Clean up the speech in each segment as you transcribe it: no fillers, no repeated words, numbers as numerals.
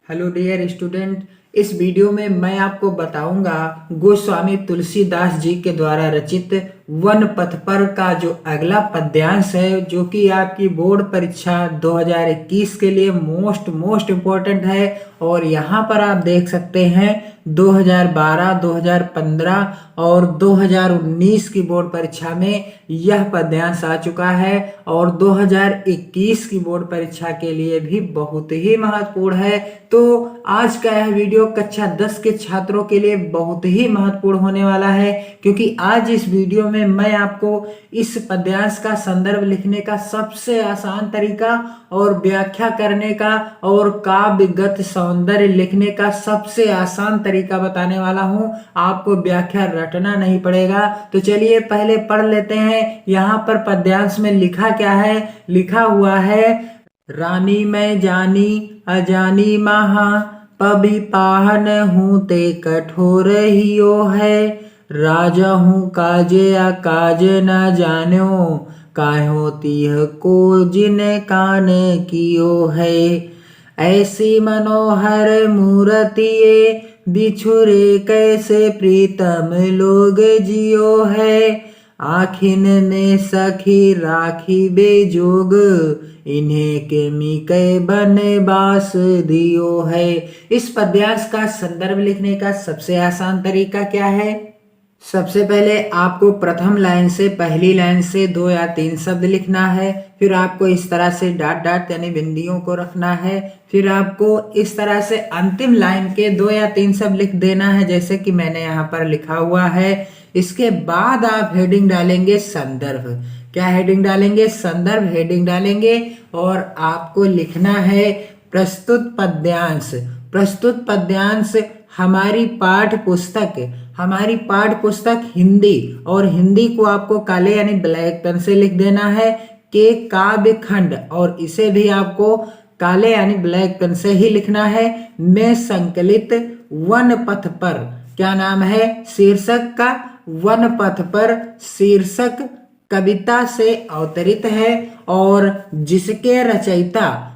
Hello dear student. इस video में मैं आपको बताऊंगा गोस्वामी तुलसीदास जी के द्वारा रचित वन पथ पर का जो अगला पद्यांश है, जो कि आपकी बोर्ड परीक्षा 2021 के लिए मोस्ट इम्पोर्टेंट है। और यहाँ पर आप देख सकते हैं 2012, 2015 और 2019 की बोर्ड परीक्षा में यह पद्यांश आ चुका है और 2021 की बोर्ड परीक्षा के लिए भी बहुत ही महत्वपूर्ण है। तो आज का यह वीडियो कक्षा 10 के छात्रों के लिए बहुत ही महत्वपूर्ण होने वाला है, क्योंकि आज इस वीडियो में मैं आपको इस पद्यांश का संदर्भ लिखने का सबसे आसान तरीका और व्याख्या करने का और काव्यगत सौंदर्य लिखने का सबसे आसान तरीका बताने वाला हूं। आपको व्याख्या रटना नहीं पड़ेगा। तो चलिए पहले पढ़ लेते हैं। यहाँ पर पद्यांश में लिखा क्या है? लिखा हुआ है, रानी मैं जानी अजानी महा, पबि पाहन हूँ ते कठोर हियो है, राजा हूँ काजे अकाज न जान्यो, काह्यो तीह को जिन कान कियो है। ऐसी मनोहर मूर्तिये बिछुरे कैसे प्रीतम लोग जियो है, आखिन ने सखी राखी बेजोग, इन्हें के मिकै बने बास दियो है। इस पद्यांश का संदर्भ लिखने का सबसे आसान तरीका क्या है? सबसे पहले आपको प्रथम लाइन से पहली लाइन से 2 या 3 शब्द लिखना है। फिर आपको इस तरह से डॉट डॉट यानी बिंदियों को रखना है। फिर आपको इस तरह से अंतिम लाइन के 2 या 3 शब्द लिख देना है, जैसे कि मैंने यहाँ पर लिखा हुआ है। इसके बाद आप हेडिंग डालेंगे संदर्भ। क्या हेडिंग डालेंगे? संदर्भ हेडिंग डालेंगे। और आपको लिखना है प्रस्तुत पद्यांश। प्रस्तुत पद्यांश हमारी पाठ्य पुस्तक हिंदी, और हिंदी को आपको काले यानी ब्लैक पेन से लिख देना है के काव्य खंड, और इसे भी आपको काले यानी ब्लैक पेन से ही लिखना है। में संकलित वन पथ पर, क्या नाम है शीर्षक का? वन पथ पर शीर्षक कविता से अवतरित है और जिसके रचयिता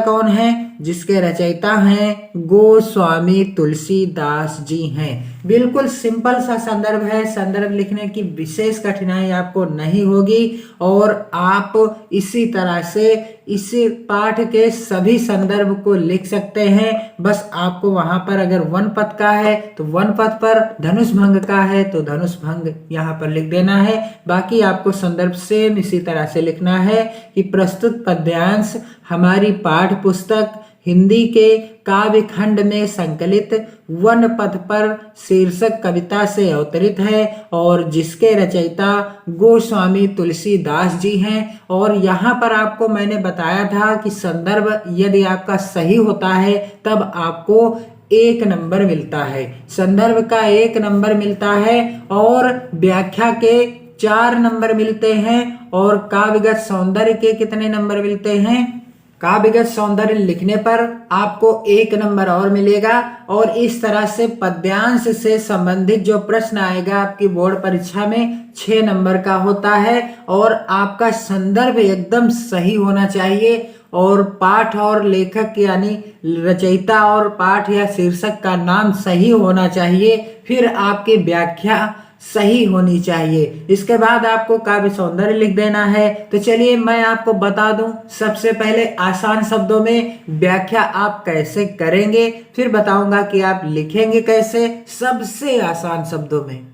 कौन है? जिसके रचयिता हैं गोस्वामी तुलसीदास जी हैं। बिल्कुल सिंपल सा संदर्भ है। संदर्भ लिखने की विशेष कठिनाई आपको नहीं होगी और आप इसी तरह से इस पाठ के सभी संदर्भ को लिख सकते हैं। बस आपको वहां पर अगर वन पथ का है तो वन पथ पर, धनुष भंग का है तो धनुष भंग यहाँ पर लिख देना है। बाकी आपको संदर्भ सेम इसी तरह से लिखना है कि प्रस्तुत पद्यांश हमारी पाठ्य पुस्तक हिंदी के काव्य खंड में संकलित वन पथ पर शीर्षक कविता से अवतरित है और जिसके रचयिता गोस्वामी तुलसीदास जी हैं। और यहाँ पर आपको मैंने बताया था कि संदर्भ यदि आपका सही होता है तब आपको 1 नंबर मिलता है। संदर्भ का 1 नंबर मिलता है और व्याख्या के 4 नंबर मिलते हैं और काव्यगत सौंदर्य के कितने नंबर मिलते हैं? काव्यगत सौंदर्य लिखने पर आपको 1 नंबर और मिलेगा। और इस तरह से पद्यांश से संबंधित जो प्रश्न आएगा आपकी बोर्ड परीक्षा में 6 नंबर का होता है। और आपका संदर्भ एकदम सही होना चाहिए और पाठ और लेखक यानी रचयिता और पाठ या शीर्षक का नाम सही होना चाहिए। फिर आपकी व्याख्या सही होनी चाहिए। इसके बाद आपको काव्य सौंदर्य लिख देना है। तो चलिए मैं आपको बता दूं, सबसे पहले आसान शब्दों में व्याख्या आप कैसे करेंगे, फिर बताऊंगा कि आप लिखेंगे कैसे। सबसे आसान शब्दों में,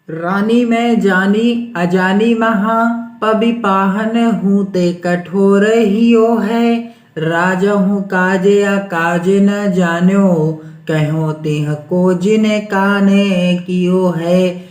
रानी मैं जानी अजानी महा, पबि पाहन हूँ ते कठोर हियो है, राजा हूँ काजे अकाज न जान्यो, कहो तिह को जिन काने कियो है।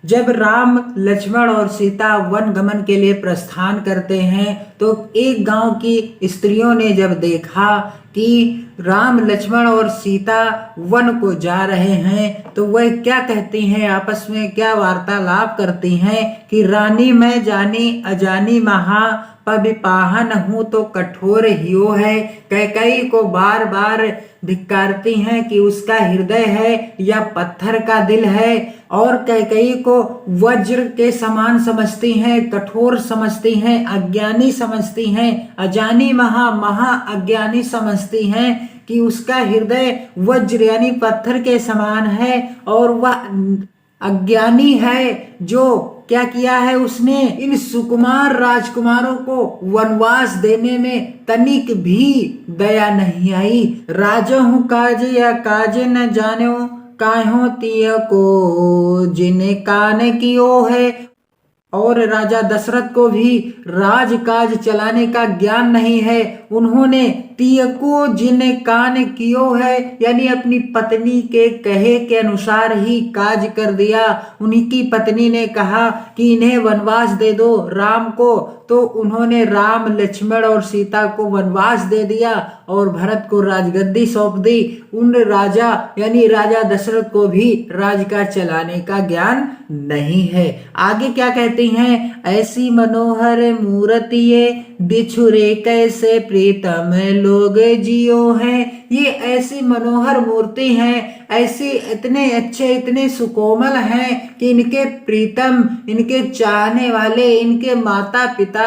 जब राम लक्ष्मण और सीता वन गमन के लिए प्रस्थान करते हैं तो एक गांव की स्त्रियों ने जब देखा कि राम लक्ष्मण और सीता वन को जा रहे हैं तो वह क्या कहती हैं, आपस में क्या वार्तालाप करती हैं कि रानी मैं जानी अजानी महा, पविपाहन हूँ तो कठोर हियो है। कैकई को बार बार धिक्कारती हैं कि उसका हृदय है या पत्थर का दिल है, और कैकई को वज्र के समान समझती हैं, कठोर समझती हैं, अज्ञानी समझती हैं, अजानी महा अज्ञानी समझती हैं कि उसका हृदय वज्र यानी पत्थर के समान है, और वह अज्ञानी है जो क्या किया है, उसने इन सुकुमार राजकुमारों को वनवास देने में तनिक भी दया नहीं आई। राजहु काज या काज न जानो, काहो तिय को जिने कान कियो है। और राजा दशरथ को भी राजकाज चलाने का ज्ञान नहीं है। उन्होंने तियको जिने कान कियो है यानी अपनी पत्नी के कहे के अनुसार ही काज कर दिया। उन्हीं की पत्नी ने कहा कि इन्हें वनवास दे दो राम को, तो उन्होंने राम लक्ष्मण और सीता को वनवास दे दिया और भरत को राजगद्दी सौंप दी। उन राजा यानी राजा दशरथ को भी राजकाज चलाने का ज्ञान नहीं है। आगे क्या कहती हैं, ऐसी मनोहर मूर्तिये बिछुरे कैसे प्रीतम लोग जियो हैं। ये ऐसी मनोहर मूर्ति हैं, ऐसे इतने अच्छे इतने सुकोमल हैं कि इनके प्रीतम, इनके चाहने वाले, इनके माता पिता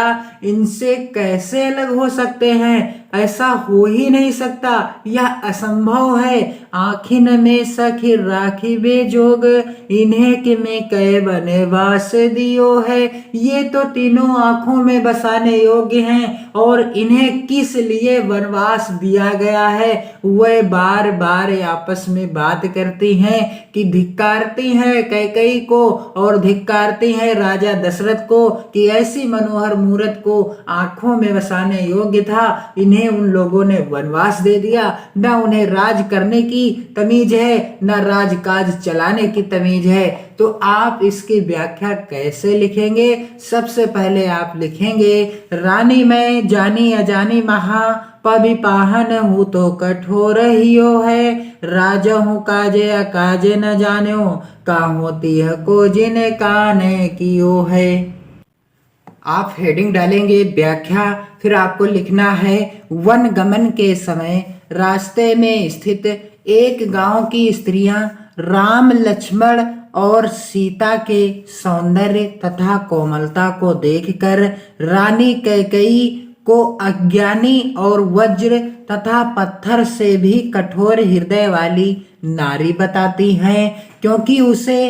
इनसे कैसे अलग हो सकते हैं। ऐसा हो ही नहीं सकता, यह असंभव है। आखिन में सखी राखी बेजोग, इन्हें कि में कह बनवास दियो है। ये तो तीनों आंखों में बसाने योग्य हैं और इन्हें किस लिए वनवास दिया गया है। वह बार बार आपस में बात करती हैं कि धिक्कारती हैं कैकई को और धिक्कारती हैं राजा दशरथ को कि ऐसी मनोहर मूरत को आंखों में बसाने योग्य था, इन्हें उन लोगों ने वनवास दे दिया। न उन्हें राज करने की तमीज है, न राजकाज चलाने की तमीज है। तो आप इसकी व्याख्या कैसे लिखेंगे? सबसे पहले आप लिखेंगे, रानी मैं जानी अजानी महा, पविपाहन हूँ तो कठोर हियो है। राजा हूँ काजे अकाजे न जानो, काहो तिह को जिने काने कियो है। आप हेडिंग डालेंगे व्याख्या, फिर आपको लिखना है, वन गमन के समय रास्ते में स्थित एक गांव की स्त्रियां राम लक्ष्मण और सीता के सौंदर्य तथा कोमलता को देखकर रानी कैकेयी को अज्ञानी और वज्र तथा पत्थर से भी कठोर हृदय वाली नारी बताती हैं, क्योंकि उसे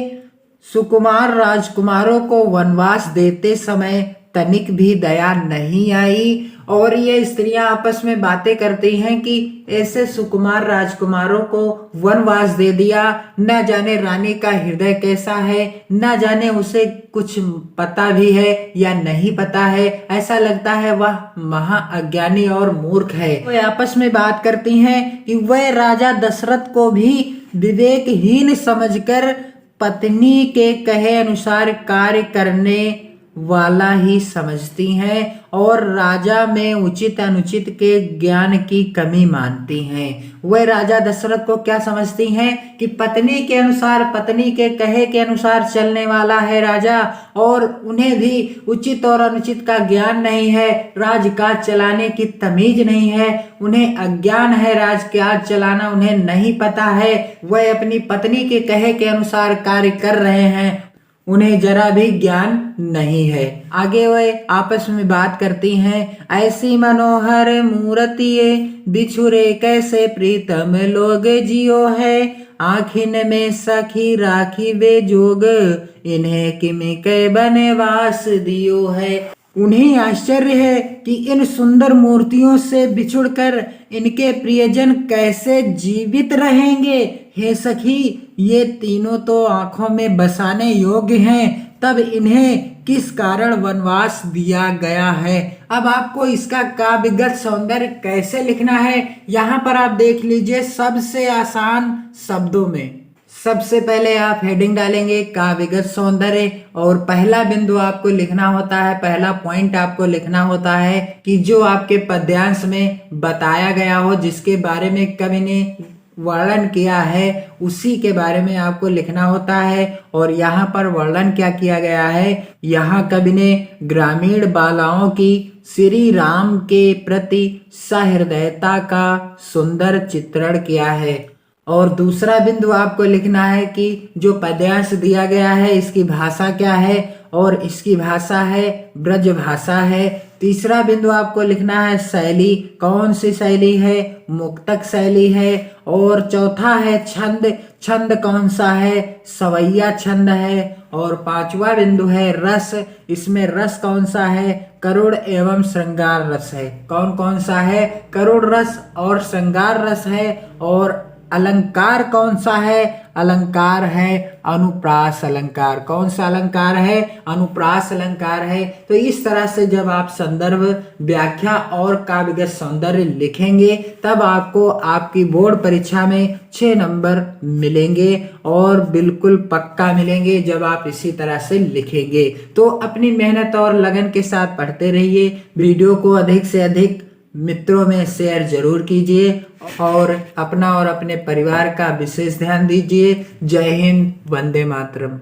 सुकुमार राजकुमारों को वनवास देते समय तनिक भी दया नहीं आई। और ये स्त्रियां आपस में बातें करती हैं कि ऐसे सुकुमार राजकुमारों को वनवास दे दिया, न जाने रानी का हृदय कैसा है, न जाने उसे कुछ पता भी है या नहीं पता है। ऐसा लगता है वह महा अज्ञानी और मूर्ख है। वो आपस में बात करती हैं कि वह राजा दशरथ को भी विवेकहीन समझकर पत्नी के कहे अनुसार कार्य करने वाला ही समझती हैं और राजा में उचित अनुचित के ज्ञान की कमी मानती हैं। वह राजा दशरथ को क्या समझती हैं कि पत्नी के अनुसार, पत्नी के कहे के अनुसार चलने वाला है राजा, और उन्हें भी उचित और अनुचित का ज्ञान नहीं है, राजकाज चलाने की तमीज नहीं है, उन्हें अज्ञान है, राजकाज चलाना उन्हें नहीं पता है। वह अपनी पत्नी के कहे के अनुसार कार्य कर रहे हैं, उन्हें जरा भी ज्ञान नहीं है। आगे वे आपस में बात करती हैं, ऐसी मनोहर मूर्तिये बिछुरे कैसे प्रीतम लोग जियो है। आखिन में सखी राखी बेजोग, इन्हें किमि के बनवास दियो है। उन्हें आश्चर्य है कि इन सुंदर मूर्तियों से बिछुड़कर इनके प्रियजन कैसे जीवित रहेंगे। हे सखी, ये तीनों तो आंखों में बसाने योग्य हैं, तब इन्हें किस कारण वनवास दिया गया है। अब आपको इसका काव्यगत सौंदर्य कैसे लिखना है, यहाँ पर आप देख लीजिए सबसे आसान शब्दों में। सबसे पहले आप हेडिंग डालेंगे काव्यगत सौंदर्य, और पहला बिंदु आपको लिखना होता है, पहला पॉइंट आपको लिखना होता है कि जो आपके पद्यांश में बताया गया हो, जिसके बारे में कवि ने वर्णन किया है उसी के बारे में आपको लिखना होता है। और यहाँ पर वर्णन क्या किया गया है, यहाँ कवि ने ग्रामीण बालाओं की श्री राम के प्रति सहृदयता का सुंदर चित्रण किया है। और दूसरा बिंदु आपको लिखना है कि जो पद्यांश दिया गया है इसकी भाषा क्या है, और इसकी भाषा है ब्रज भाषा है। तीसरा बिंदु आपको लिखना है शैली, कौन सी शैली है, मुक्तक शैली है। और चौथा है छंद, छंद कौन सा है, सवैया छंद है। और पांचवा बिंदु है रस, इसमें रस कौन सा है, करुण एवं श्रृंगार रस है। कौन कौन सा है, करुण रस और श्रृंगार रस है। और अलंकार कौन सा है, अलंकार है अनुप्रास अलंकार। कौन सा अलंकार है, अनुप्रास अलंकार है। तो इस तरह से जब आप संदर्भ, व्याख्या और काव्यगत सौंदर्य लिखेंगे तब आपको आपकी बोर्ड परीक्षा में 6 नंबर मिलेंगे, और बिल्कुल पक्का मिलेंगे जब आप इसी तरह से लिखेंगे। तो अपनी मेहनत और लगन के साथ पढ़ते रहिए। वीडियो को अधिक से अधिक मित्रों में शेयर जरूर कीजिए, और अपना और अपने परिवार का विशेष ध्यान दीजिए। जय हिंद, वंदे मातरम।